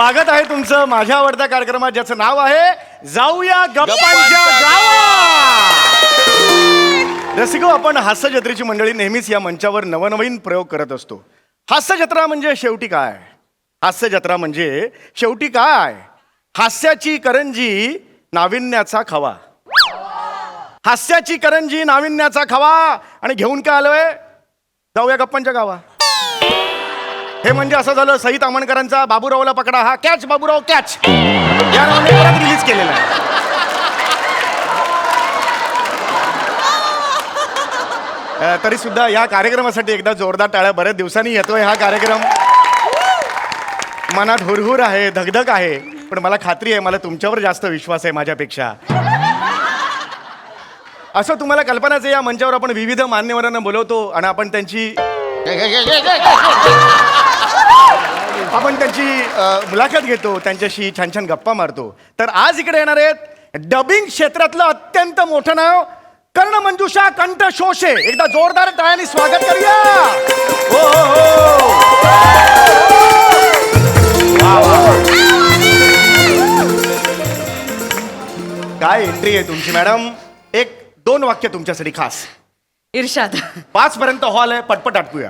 स्वागत आहे तुमचं माझ्या आवडत्या कार्यक्रमात ज्याचं नाव आहे जाऊया गप्पांच्या गावात. रसिको, आपण हास्य जत्रेची मंडळी नेहमीच या मंचावर नवनवीन प्रयोग करत असतो. हास्य जत्रा म्हणजे शेवटी काय? हास्य जत्रा म्हणजे शेवटी काय? हास्याची करंजी नाविन्याचा खवा. हास्याची करंजी नाविन्याचा खवा. आणि घेऊन काय आलोय? जाऊया गप्पांच्या गावा. हे म्हणजे असं झालं सई तामणकरांचा बाबूरावला पकडा हा कॅच बाबूराव कॅच या नावाने परत रिलीज केलेला आहे. तरी सुद्धा या कार्यक्रमासाठी एकदा जोरदार टाळ्या. बऱ्याच दिवसांनी येतोय हा कार्यक्रम. मनात हुरहुर आहे, धगधग आहे, पण मला खात्री आहे, मला तुमच्यावर जास्त विश्वास आहे माझ्यापेक्षा. असं तुम्हाला कल्पनाच आहे, या मंचावर आपण विविध मान्यवरांना बोलवतो आणि आपण त्यांची मुलाखत घेतो, त्यांच्याशी छान छान गप्पा मारतो. तर आज इकडे येणार आहेत डबिंग क्षेत्रातलं अत्यंत मोठं नाव कर्णमंजुषा कंठ शोषे. एकदा जोरदार टाळ्यांनी स्वागत करूया. हो हो हो. वा वा. काय एंट्री आहे तुमची मॅडम. 1-2 वाक्य तुमच्यासाठी खास. इर्शाद 5 पर्यंत हॉल आहे, पटपट आटपूया.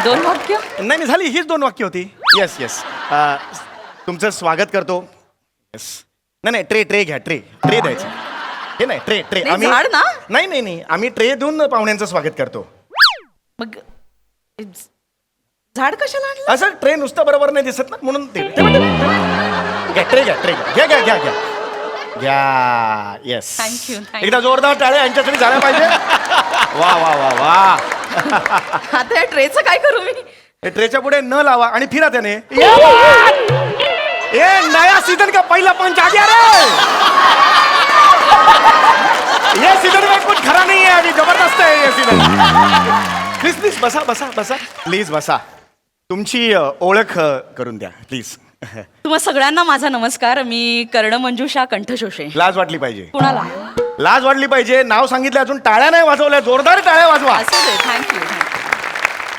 2 वाक्य. नाही झाली, हीच 2 वाक्य होती. Yes yes. तुमचं स्वागत करतो. येस. नाही ट्रे घ्या. ट्रे द्यायचं. हे नाही ट्रे नाही, झाड ना? नाही आम्ही ट्रे देऊन पाहुण्यांचं स्वागत करतो. मग झाड कशाला आणलं? असं ट्रे नुसतं बरोबर नाही दिसत ना, म्हणून ते घ्या. ट्रे घ्या. येस. थँक्यू. एकदा जोरदार टाळे यांच्यासाठी झाल्या पाहिजे. वा वा वा वा. आता या ट्रेचं काय करू मी? हे ट्रेच्या पुढे न लावा आणि फिरा त्याने. ये नया सीजन का पहला पंच आ गया रे. ये सीजन में कुछ खरा नहीं है अभी, जबरदस्त है ये सीजन. प्लीज बसा प्लीज बसा. तुमची ओळख करून द्या प्लीज. तुम्हा सगळ्यांना माझा नमस्कार. मी कर्णमंजुषा कंठशोषे. लाज वाटली पाहिजे. कुणाला? लाज वाटली पाहिजे. नाव सांगितलं, अजून टाळ्या नाही वाजवल्या. जोरदार टाळ्या वाजवा. असू दे. थँक्यू.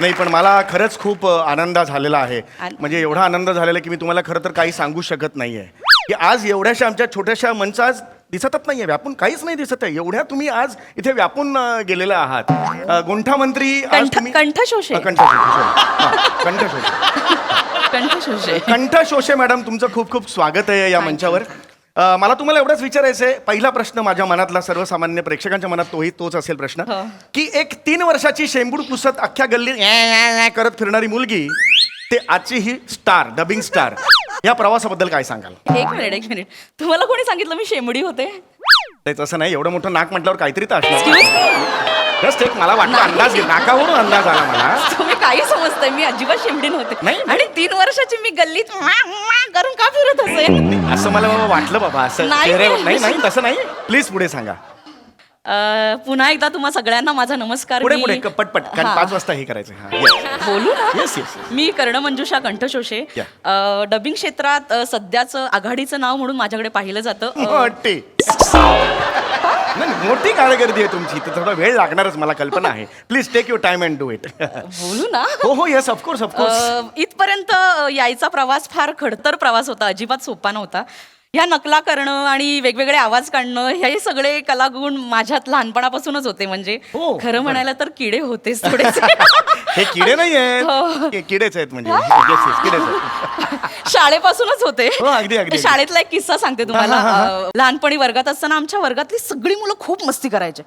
नाही पण मला खरंच खूप आनंद झालेला आहे. म्हणजे एवढा आनंद झालेला की मी तुम्हाला खरं तर काही सांगू शकत नाहीये की आज एवढ्याशा आमच्या छोट्याशा मंचा आज दिसतच नाहीये. व्यापून काहीच नाही दिसत आहे. एवढ्या तुम्ही आज इथे व्यापून गेलेला आहात. गुंठा मंत्री कंठशोषे. कंठशोषे मॅडम, तुमचं खूप खूप स्वागत आहे या मंचावर. मला तुम्हाला एवढंच विचारायचं आहे. पहिला प्रश्न माझ्या मनातला, सर्वसामान्य प्रेक्षकांच्या मनात तोच असेल प्रश्न की एक 3 वर्षाची शेंबूड पुसत अख्ख्या गल्लीत करत फिरणारी मुलगी ते आजची ही स्टार, डबिंग स्टार, या प्रवासाबद्दल काय सांगाल? एक मिनिट. तुम्हाला कोणी सांगितलं मी शेंबडी होते? तसं नाही, एवढं मोठं नाक म्हटल्यावर काहीतरी तर असणार. जस्ट एक मला वाटलं अंदाज, नाकावरून अंदाज आला मला. तुम्ही काही समजताय, मी अजिबात शेंबडी नव्हते. नाही. आणि 3 वर्षाची मी गल्लीत करून का फिरत असेल? असं मला वाटलं बाबा. असं नाही तसं नाही. प्लीज पुढे सांगा. पुन्हा एकदा तुम्हा सगळ्यांना माझा नमस्कार. पुढे पटपट, कारण 5 वाजता हे करायचं. बोलू ना. येस. मी कर्णमंजुषा कंठशोषे. डबिंग क्षेत्रात सध्याचं आघाडीचं नाव म्हणून माझ्याकडे पाहिलं जातं. मोठी कारकिर्दी आहे तुमची. तर थोडा वेळ लागणारच, मला कल्पना आहे. Please take your time and do it. बोलू ना. हो येस, ऑफकोर्स. इथपर्यंत यायचा प्रवास फार खडतर प्रवास होता, अजिबात सोपा नव्हता. ह्या नकला करणं आणि वेगवेगळे आवाज काढणं हे सगळे कलागुण माझ्यात लहानपणापासूनच होते. म्हणजे खरं म्हणायला तर किडे होतेच थोडेसे. हे किडे नाही आहेत, किडेच आहेत. म्हणजे शाळेपासूनच होते. अगदी. शाळेतला एक किस्सा सांगते तुम्हाला. लहानपणी वर्गात असताना आमच्या वर्गातली सगळी मुलं खूप मस्ती करायचे.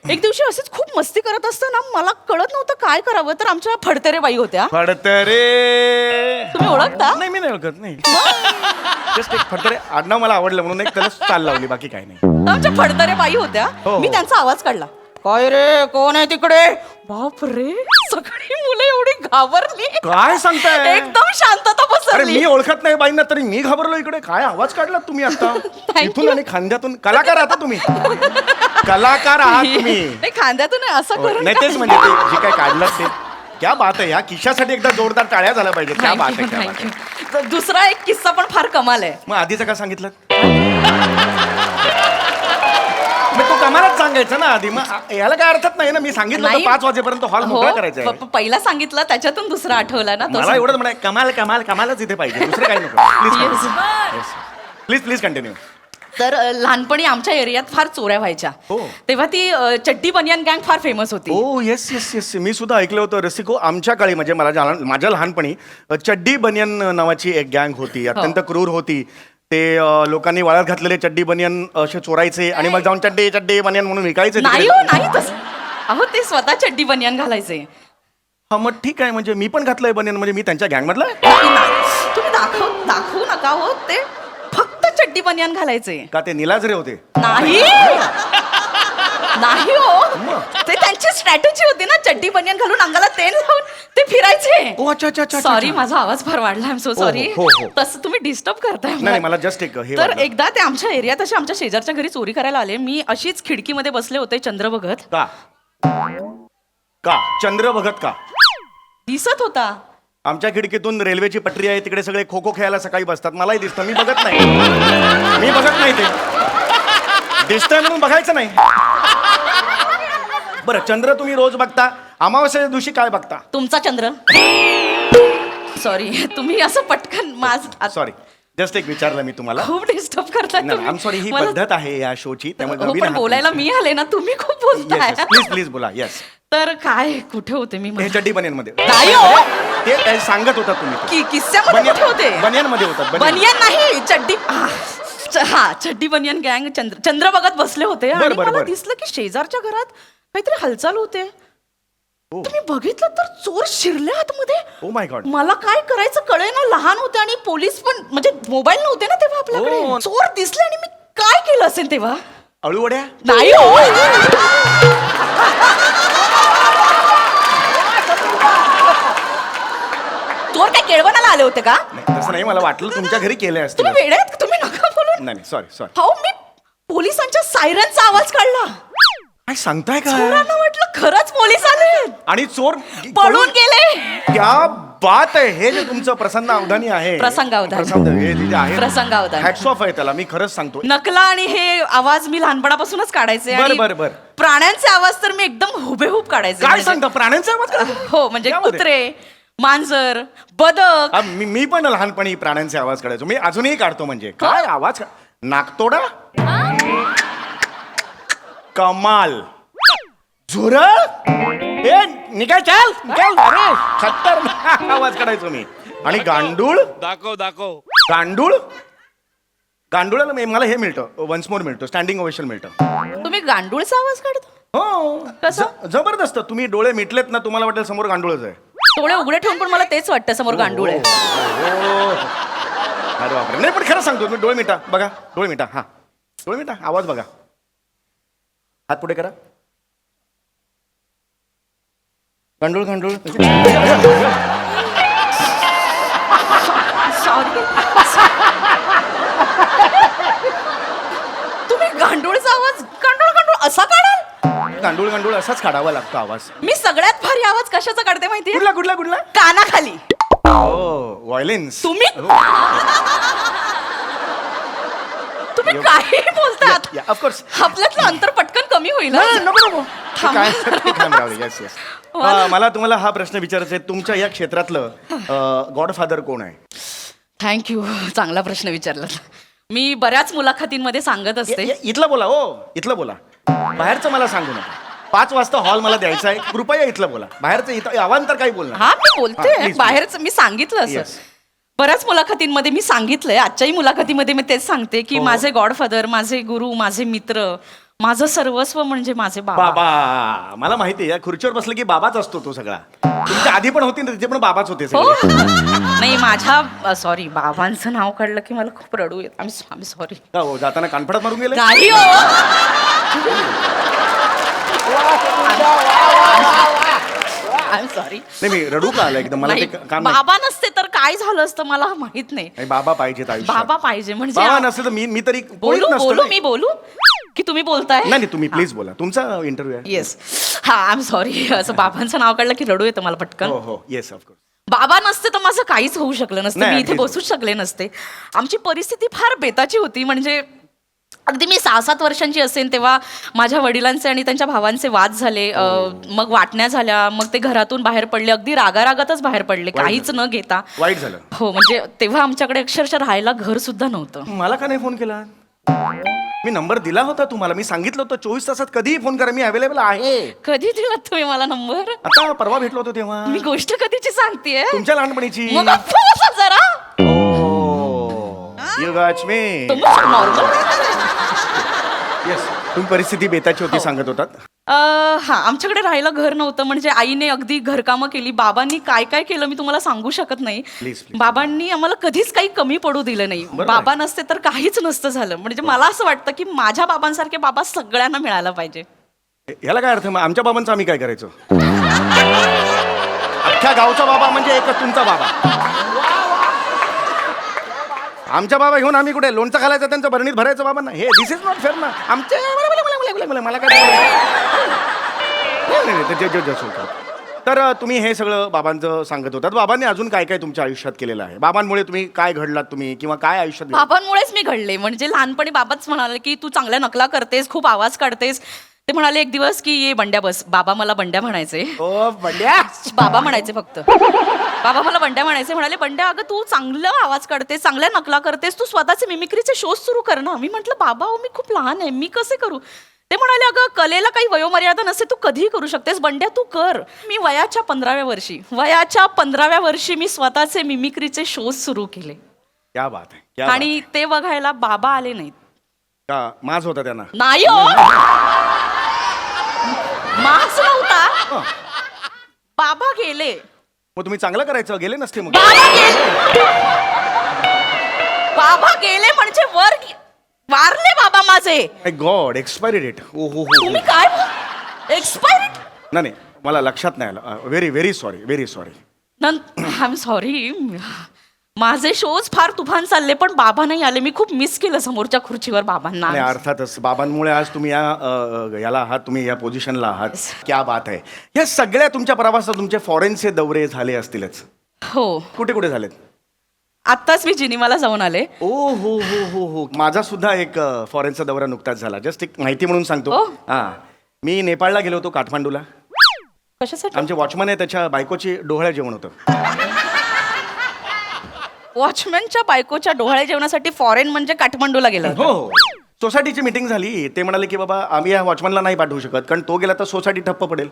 एक दिवशी असेच खूप मस्ती करत असताना मला कळत नव्हतं काय करावं. तर आमच्या फडतरे बाई होत्या. तुम्ही ओळखता? नाही, मी नाही ओळखत. नाही, जस्ट एक फडतरे आडनाव मला आवडलं म्हणून एक त्याला चाल लावली, बाकी काय नाही. आमच्या फडतरे बाई होत्या. मी त्यांचा आवाज काढला, काय रे, कोण आहे तिकडे? बाप रे, सगळी मुलं एवढी घाबरली. काय सांगताय? एकदम शांतता पसरली. मी ओळखत नाही बाईंना, तरी मी घाबरलो. इकडे काय आवाज काढलात तुम्ही आता? इथून आणि खांद्यातून. कलाकार आता तुम्ही, कलाकार आहात तुम्ही. खांद्यातून असं करून नाही, तेच म्हणजे ते जे काय काढलं ते. क्या बात आहे. या किस्सासाठी एकदा जोरदार टाळ्या झाल्या पाहिजे. क्या बात आहे. दुसरा एक किस्सा पण फार कमाल आहे. मग आधीचं का सांगितलं? तो आम्हालाच सांगायचं ना आधी, मग याला काय अर्थच नाही ना. मी सांगितलं होतं नाही. 5 वाजेपर्यंत हॉल मोकळा करायचा आहे. पहिला सांगितलं त्याच्यातून दुसरा आठवला ना तो मला एवढंच म्हणाय, कमाल कमाल कमालच इथे पाहिजे, दुसरं काही नको. Please please continue. तर लहानपणी आमच्या एरियात फार चोऱ्या व्हायच्या. हो. तेव्हा ती चड्डी बनियान गँग फार फेमस होती. ओ येस येस येस, मी सुद्धा ऐकलं होतं रसिको. आमच्या काळी म्हणजे माझ्या लहानपणी चड्डी बनियन नावाची एक गँग होती, अत्यंत क्रूर होती. ते लोकांनी वाळत घातलेले चड्डी बनियन असे चोरायचे आणि मग जाऊन चड्डी चड्डी बनियन म्हणून विकायचे नाही तिकडे. हो नाही तसं. अहो ते स्वतः चड्डी बनियान घालायचे. हा मग ठीक आहे, म्हणजे मी पण घातलंय बनियन, म्हणजे मी त्यांच्या गँग मधला तुम्ही दाखवू नका हो. ते फक्त चड्डी बनियान घालायचे. का ते निलाजरे होते? नाही नाही हो, ते त्यांची स्ट्रॅटेजी होती ना. चड्डी बनियान घालून अंगाला तेल लावून ते फिरायचे. ओ अच्छा अच्छा अच्छा. सॉरी, माझा आवाज फार वाढला. I am so sorry. हो, हो. तसं तुम्ही डिस्टर्ब करताय नाही मला जस्ट एक हे तर वाटलं. एकदा ते आमच्या एरियात असे आमच्या शेजारच्या घरी चोरी करायला आले. मी अशीच खिडकीमध्ये बसले होते चंद्र बघत. का का चंद्र बघत का? दिसत होता. आमच्या खिडकीतून रेल्वेची पटरी आहे, तिकडे सगळे खो खो खेळायला सकाळी बसतात, मलाही दिसतं. मी बघत नाही, मी बघत नाही. ते दिसतंय म्हणून बघायचं नाही. बरं, चंद्र तुम्ही रोज बघता, अमावस्याच्या दिवशी काय बघता? तुमचा चंद्र. सॉरी, तुम्ही असं पटकन सॉरी, जस्ट एक विचारलं मी तुम्हाला. खूप डिस्टर्ब करताय नाही आय एम सॉरी, ही पद्धत आहे या शोची, त्यामुळे हो, नवीन पण आहात बोलायला तुम्ही. मी आले ना, तुम्ही खूप बोलताय. प्लीज प्लीज बोला. येस. तर काय कुठे होते मी? हे चड्डी बनियन मध्ये नाही हो. ते काय सांगत होता तुम्ही ते. किस्स्यामध्ये कुठे होते? बनियन मध्ये होतात. बनियन नाही, चड्डी. हा, चड्डी बनियन गँग चंद्र बघत बसले होते आणि बरं, मला बरं. दिसलं की शेजारच्या घरात काहीतरी हालचाल होते. तुम्ही बघितलं तर चोर शिरले आतमध्ये. Oh my God. मला काय करायचं कळेना. लहान होते आणि पोलीस पण, म्हणजे मोबाईल नव्हते ना तेव्हा आपल्याकडे. हो. चोर दिसले आणि मी काय केलं असेल तेव्हा? अळूवड्या? नाही हो. चोर काय केळवणाला आले होते का? नाही, तसं नाही, मला वाटलं तुमच्या घरी केले असतील. तुम्ही वेडे आहेत का? तुम्ही नका बोलू. नाही सॉरी सॉरी. हो, मी पोलिसांच्या सायरनचा आवाज काढला. काय सांगताय का? चोरांना वाटलं खरंच पोलीस आले. आणि चोर पळून गेले. क्या बात आहे. हे जे तुमचं प्रसन्न अवधानी आहे, प्रसंगावधानी. हे जे आहे, प्रसंगावधानी. हॅट्स ऑफ आहे त्याला, मी खरंच सांगतो. नकला आणि हे आवाज मी लहानपणापासूनच काढायचे. बरं, आणि बरं, बरं. प्राण्यांचे आवाज तर मी एकदम हुबेहूब काढायचे. काय म्हणजे- सांगता, प्राण्यांचा आवाज काढता? हो, म्हणजे त्यामध्ये? कुत्रे, मांजर, बदक. मी पण लहानपणी प्राण्यांचे आवाज काढायचो. मी अजूनही काढतो. म्हणजे काय आवाज? नाकतोडा, कमाल, झुरळ, ए निकाल चाल निकाल, अरे खतरनाक आवाज काढायचो मी. आणि गांडूळ, दाखव गांडूळ, गांडुळाला मला हे मिळतं, वन्स मोर मिळतं, स्टँडिंग ओवेशन मिळतं. तुम्ही गांडूळचा आवाज काढता? हो. कसं? जबरदस्त. तुम्ही डोळे मिटलेत ना, तुम्हाला वाटेल समोर गांडूळच आहे. डोळे उघडे ठेवून पण मला तेच वाटतं समोर गांडूळ आहे. अरे बापरे. नाही पण खरं सांगतो, तुम्ही डोळे मिटा बघा, डोळे मिटा. हा, डोळे मिटा, आवाज बघा, हात पुढे करा. गांडूळ गांडूळ. सॉरी. तुम्ही गांडूळचा आवाज गांडूळ असा काढाल? गांडूळ गांडूळ असाच काढावा लागतो आवाज. मी सगळ्यात भारी आवाज कशाचा काढते माहितीये? कुठला कुठला कुठला? कानाखाली. हो, व्हायलेन्स. तुम्ही तुम्ही काही बोलतात. ऑफकोर्स. आपल्यातलं अंतर पटकन कमी होईल. नको नको. थांब. Yes yes. मला तुम्हाला हा प्रश्न विचारायचा आहे, तुमच्या या क्षेत्रातलं गॉडफादर कोण आहे? थँक्यू, चांगला प्रश्न विचारला. मी बऱ्याच मुलाखतींमध्ये सांगत असते. इथलं बोला. हो, इथलं बोला. बाहेरचं मला सांगू नका. 5 वाजता हॉल मला द्यायचा आहे, कृपया इथलं बोला. बाहेरचं इथं अवांतर काही बोलणार. हा, मी हा, बोलते. please, बाहेरचं मी सांगितलं असं. Yes. बऱ्याच मुलाखतींमध्ये मी सांगितलंय. आजच्याही मुलाखतीमध्ये मी तेच सांगते की हो. माझे गॉडफादर, माझे गुरु, माझे मित्र, माझं सर्वस्व म्हणजे माझे बाबा. बाबा. मला माहिती आहे, या खुर्चीवर बसलं की बाबाच असतो तो सगळा. तुमच्या आधी पण होती ना, तिथे पण बाबाच होते हो. सगळे. नाही, माझ्या सॉरी, बाबांचं नाव काढलं की मला खूप रडू येत. आम्ही सॉरी. का हो, जाताना कानफडात मारून गेले? काही हो. I am sorry. नाही, मी रडू का आलं एकदम? मला ते काम नाही. बाबा नसते तर काय झालं असतं मला माहित नाही. नाही, बाबा पाहिजेत आयुष्यात. बाबा पाहिजे म्हणजे बाबा नसते तर मी तरी कोणीच बोलू नसतो बोलू ना. मी बोलू की तुम्ही बोलताय? नाही तुम्ही प्लीज बोला, तुमचा इंटरव्ह्यू आहे. येस. हा, आय एम सॉरी. असं बाबांचं नाव काढलं की रडू येतं मला पटकन. हो हो, येस ऑफकोर्स. बाबा नसते तर माझं काहीच होऊ शकलं नसतं. नाही, मी इथे please. बसूच शकले नसते. आमची परिस्थिती फार बेताची होती. म्हणजे अगदी मी 6-7 वर्षांची असेल तेव्हा माझ्या वडिलांचे आणि त्यांच्या भावांचे वाद झाले. मग वाटण्या झाल्या, मग ते घरातून बाहेर पडले, अगदी रागारागातच बाहेर पडले, काहीच न घेता. वाईट झालं. हो, म्हणजे तेव्हा आमच्याकडे अक्षरशः राहायला घर सुद्धा नव्हतं. मला का नाही फोन केला? मी नंबर दिला होता तुम्हाला, मी सांगितलं होतं 24 तासात कधीही फोन करा, मी अवेलेबल आहे. कधी दिला तुम्ही मला नंबर? आता परवा भेटलो होतो तेव्हा. मी गोष्ट कधीची सांगतेय? तुमच्या लहानपणीची. मग गप्प बसा जरा. You got me. Yes, तुम्ही परिस्थिती बेताची होती सांगत होतात. हा, आमच्याकडे राहायला घर नव्हतं. म्हणजे आईने अगदी घरकामं केली, बाबांनी काय काय केलं मी तुम्हाला सांगू शकत नाही. Please. बाबांनी आम्हाला कधीच काही कमी पडू दिलं नाही. बाबा नसते तर काहीच नसतं झालं. म्हणजे मला असं वाटतं की माझ्या बाबांसारखे बाबा सगळ्यांना मिळायला पाहिजे. याला काय अर्थ? मग आमच्या बाबांचं आम्ही काय करायचो? अख्ख्या गावचा बाबा म्हणजे एकच तुमचा बाबा. आमच्या बाबा घेऊन आम्ही कुठे लोणचं घालायचं, त्यांचं भरणीत भरायचं बाबांना? हे दिस इज नॉट फेअर ना. आमच्या मला काय तर तुम्ही हे सगळं बाबांचं सांगत होतात. बाबांनी अजून काय काय तुमच्या आयुष्यात केलेलं आहे? बाबांमुळे तुम्ही काय घडलात तुम्ही, किंवा काय आयुष्यात बाबांमुळेच मी घडले. म्हणजे लहानपणी बाबाच म्हणाले की तू चांगल्या नकला करतेस, खूप आवाज काढतेस. ते म्हणाले एक दिवस की ये बंड्या बस. बाबा मला बंड्या म्हणायचे. ओ बंड्या. बाबा म्हणायचे फक्त. बाबा मला बंड्या म्हणायचे. म्हणाले बंड्या अगं तू चांगला आवाज काढतेस, चांगल्या नकला करतेस, तू स्वतःचे मिमिक्रीचे शोज सुरू कर ना. मी म्हटलं बाबा मी खूप लहान आहे, मी कसे करू? ते म्हणाले अगं कलेला काही वयोमर्यादा नसते, तू कधीही करू शकतेस, बंड्या तू कर. मी वयाच्या 15व्या वर्षी मी स्वतःचे मिमिक्रीचे शोज सुरू केले. क्या बात आहे, क्या आणि ते बघायला बाबा आले नाहीत. का माज होता त्यांना? नाही हो, मास नव्हता. बाबा गेले. मग तुम्ही चांगलं करायचं, गेले नसते मग? बाबा गेले म्हणजे वारले बाबा माझे. माय गॉड, एक्सपायरी डेट. ओ हो हो. तुम्ही काय एक्सपायरी? नाही, मला लक्षात नाही आलं. Very very sorry, very sorry. I am sorry. माझे शोज फार तुफान चालले, पण बाबा नाही आले. मी खूप मिस केलं समोरच्या खुर्चीवर बाबांना. नाही, अर्थातच बाबांमुळे आज तुम्ही याला आहात, तुम्ही या पोझिशनला आहात. क्या बात आहे. या सगळ्या तुमच्या प्रवासात तुमचे फॉरेनचे दौरे झाले असतीलच. हो. कुठे कुठे झालेत? आत्ताच मी जिनिवाला जाऊन आले. ओ हो हो हो हो. माझा सुद्धा एक फॉरेनचा दौरा नुकताच झाला. जस्ट एक माहिती म्हणून सांगतो. हा, मी नेपाळला गेलो होतो, काठमांडूला. कशासाठी? आमचे वॉचमन आहे, त्याच्या बायकोची डोहाळ्या जेवण होतं. वॉचमॅनच्या बायकोच्या डोहाळे जेवणासाठी फॉरेन म्हणजे काठमांडूला गेला? हो. सोसायटीची मीटिंग झाली. ते म्हणाले की बाबा आम्ही या वॉचमनला नाही पाठवू शकत, कारण तो गेला तर सोसायटी ठप्प पडेल.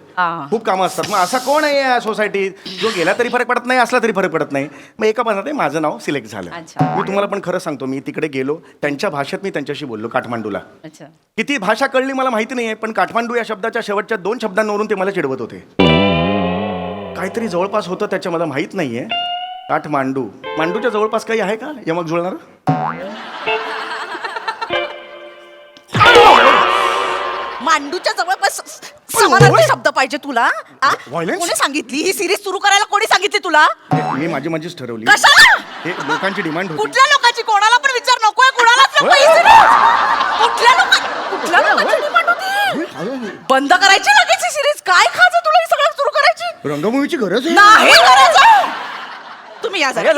खूप कामं असतात. मग असा कोण आहे या सोसायटीत जो गेला तरी फरक पडत नाही, असला तरी फरक पडत नाही? मग एका मनात माझं नाव सिलेक्ट झालं. मी तुम्हाला पण खरं सांगतो, मी तिकडे गेलो, त्यांच्या भाषेत मी त्यांच्याशी बोललो, काठमांडूला. किती भाषा कळली मला माहिती नाहीये, पण काठमांडू या शब्दाच्या शेवटच्या 2 शब्दांवरून ते मला चिडवत होते. काहीतरी जवळपास होतं त्याच्या, मला माहित नाहीये. काठमांडू, मांडूच्या जवळपास काही आहे का यमक जुळणार? मांडूच्या जवळपास समानार्थी शब्द पाहिजे तुला? Violence? कोणी सांगितली ही सिरीज सुरू करायला? कोणी सांगितली तुला? मी माझीच ठरवली. कशाला? हे लोकांची डिमांड होती. कुठल्या लोकांची? कोणाला पण विचार नकोय, कुणालाच नको ही series. कुठल्या लोकांची डिमांड होती? बंद करायची लगेच ही सिरीज. काय खायचं तुला ही सगळं सुरू करायची? रंगभूमीची गरज आहे. नाही गरज. तुम्ही या जरा.